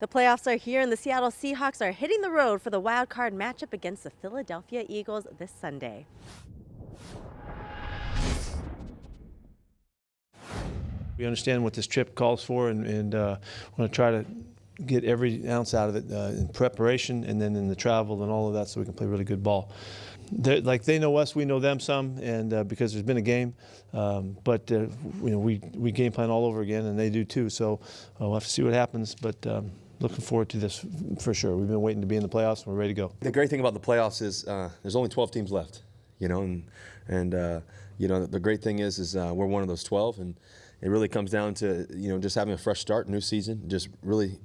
The playoffs are here, and the Seattle Seahawks are hitting the road for the wild card matchup against the Philadelphia Eagles this Sunday. We understand what this trip calls for, and want to try to get every ounce out of it in preparation and then in the travel and all of that, so we can play really good ball. They know us, we know them some, and because there's been a game, but we game plan all over again, and they do too. So we'll have to see what happens, but looking forward to this for sure. We've been waiting to be in the playoffs, and we're ready to go. The great thing about the playoffs is there's only 12 teams left, and the great thing is we're one of those 12, and it really comes down to just having a fresh start, new season, just really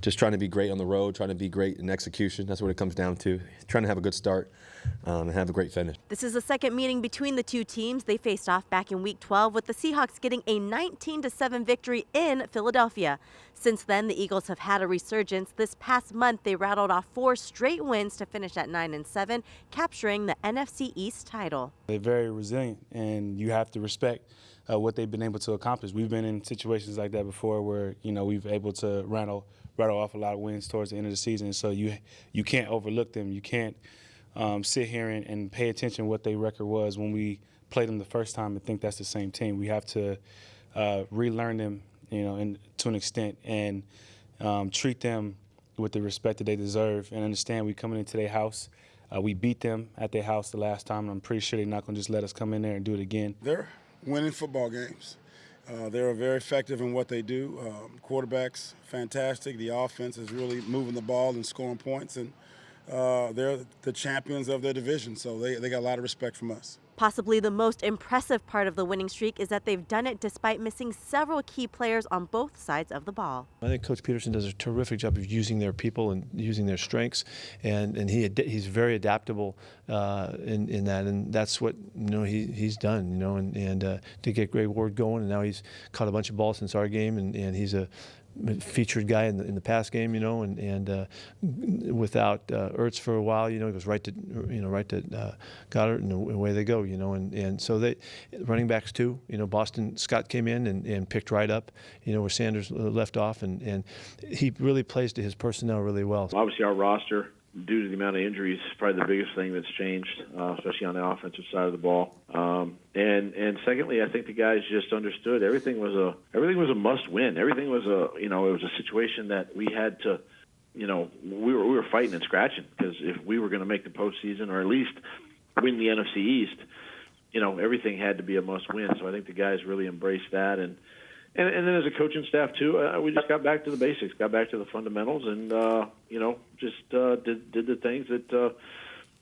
just trying to be great on the road, trying to be great in execution. That's what it comes down to, trying to have a good start and have a great finish. This is the second meeting between the two teams. They faced off back in Week 12 with the Seahawks getting a 19-7 victory in Philadelphia. Since then, the Eagles have had a resurgence. This past month, they rattled off 4 straight wins to finish at 9-7, capturing the NFC East title. They're very resilient, and you have to respect what they've been able to accomplish. We've been in situations like that before where, we've able to rattle off a lot of wins towards the end of the season. So you can't overlook them. You can't sit here and pay attention to what their record was when we played them the first time and think that's the same team. We have to relearn them, to an extent, and treat them with the respect that they deserve, and understand we coming into their house. We beat them at their house the last time, and I'm pretty sure they're not going to just let us come in there and do it again. They're winning football games. They're very effective in what they do. Quarterback's fantastic. The offense is really moving the ball and scoring points, and they're the champions of their division, so they got a lot of respect from us. Possibly the most impressive part of the winning streak is that they've done it despite missing several key players on both sides of the ball. I think Coach Peterson does a terrific job of using their people and using their strengths, and he's very adaptable in that, and that's what he's done. And to get Greg Ward going, and now he's caught a bunch of balls since our game, and he's a featured guy in the pass game, and without Ertz for a while, he goes right to Goddard, and away they go, and so they running backs too. Boston Scott came in and picked right up, where Sanders left off, and he really plays to his personnel really well. Obviously, our roster, due to the amount of injuries, is probably the biggest thing that's changed, especially on the offensive side of the ball. And secondly, I think the guys just understood everything was a must win. Everything was it was a situation that we had to, we were fighting and scratching, because if we were going to make the postseason or at least win the NFC East, everything had to be a must win. So I think the guys really embraced that, and then as a coaching staff too, we just got back to the basics, got back to the fundamentals, and just did the things that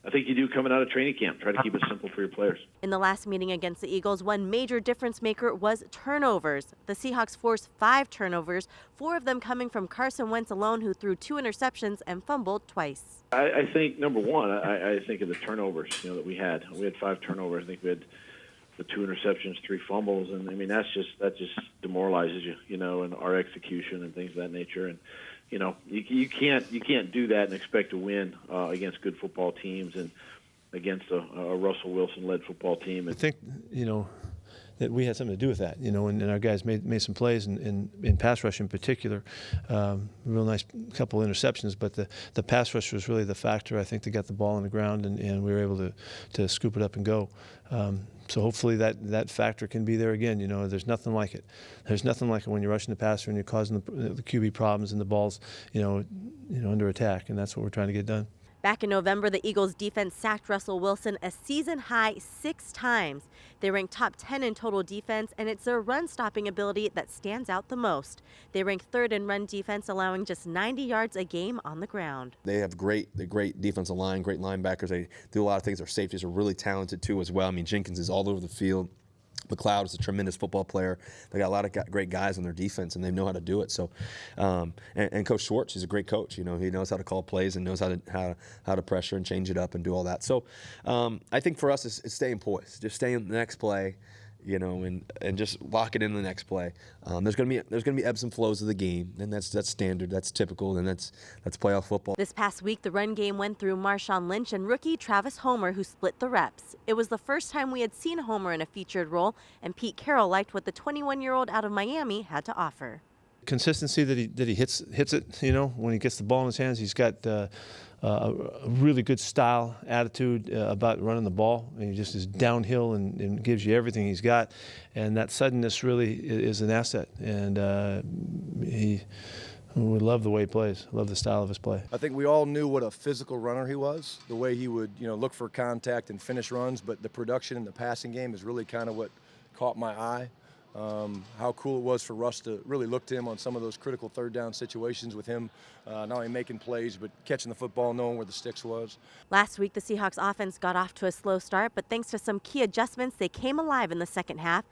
I think you do coming out of training camp. Try to keep it simple for your players. In the last meeting against the Eagles, one major difference maker was turnovers. The Seahawks forced 5 turnovers, 4 of them coming from Carson Wentz alone, who threw 2 interceptions and fumbled twice. I think number one, I think of the turnovers that we had. We had 5 turnovers. I think we had the 2 interceptions, 3 fumbles, and I mean that just demoralizes you, and our execution and things of that nature. And you can't do that and expect to win against good football teams and against a Russell Wilson-led football team. I think that we had something to do with that, and our guys made some plays in pass rush in particular. Real nice couple interceptions, but the pass rush was really the factor. I think they got the ball on the ground, and we were able to scoop it up and go. So hopefully that factor can be there again. There's nothing like it. There's nothing like it when you're rushing the passer and you're causing the QB problems and the ball's under attack, and that's what we're trying to get done. Back in November, the Eagles' defense sacked Russell Wilson a season-high 6 times. They rank top 10 in total defense, and it's their run-stopping ability that stands out the most. They rank 3rd in run defense, allowing just 90 yards a game on the ground. They have great defensive line, great linebackers. They do a lot of things. Their safeties are really talented too as well. I mean, Jenkins is all over the field. McLeod is a tremendous football player. They got a lot of great guys on their defense, and they know how to do it. So, and Coach Schwartz is a great coach. He knows how to call plays and knows how to pressure and change it up and do all that. So, I think for us, it's staying poised, just staying in the next play, and just lock it in the next play. There's gonna be ebbs and flows of the game, and that's standard, that's typical, and that's playoff football. This past week, the run game went through Marshawn Lynch and rookie Travis Homer, who split the reps. It was the first time we had seen Homer in a featured role, and Pete Carroll liked what the 21-year-old out of Miami had to offer. Consistency that he hits it, you know, when he gets the ball in his hands. He's got a really good style, attitude about running the ball. And he just is downhill and gives you everything he's got. And that suddenness really is an asset. And we love the way he plays, love the style of his play. I think we all knew what a physical runner he was, the way he would, look for contact and finish runs, but the production in the passing game is really kind of what caught my eye. How cool it was for Russ to really look to him on some of those critical third down situations with him not only making plays but catching the football, knowing where the sticks was. Last week, the Seahawks offense got off to a slow start, but thanks to some key adjustments, they came alive in the second half.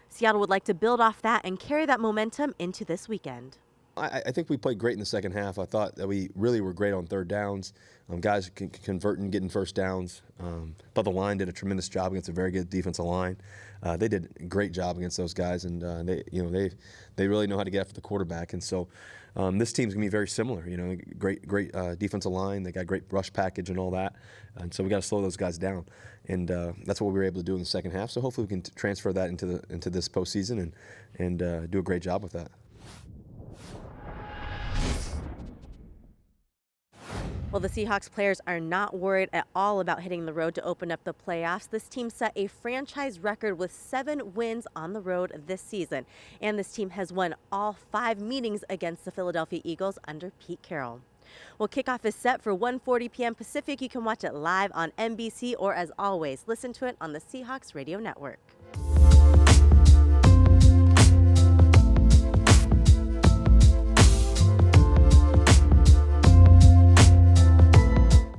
Seattle would like to build off that and carry that momentum into this weekend. I think we played great in the second half. I thought that we really were great on third downs. Guys converting, getting first downs. But the line did a tremendous job against a very good defensive line. They did a great job against those guys, and they really know how to get after the quarterback. And so this team's gonna be very similar. Great defensive line. They got great rush package and all that. And so we got to slow those guys down. And that's what we were able to do in the second half. So hopefully we can transfer that into this postseason and do a great job with that. Well, the Seahawks players are not worried at all about hitting the road to open up the playoffs. This team set a franchise record with 7 wins on the road this season. And this team has won all 5 meetings against the Philadelphia Eagles under Pete Carroll. Well, kickoff is set for 1:40 p.m. Pacific. You can watch it live on NBC or, as always, listen to it on the Seahawks Radio Network.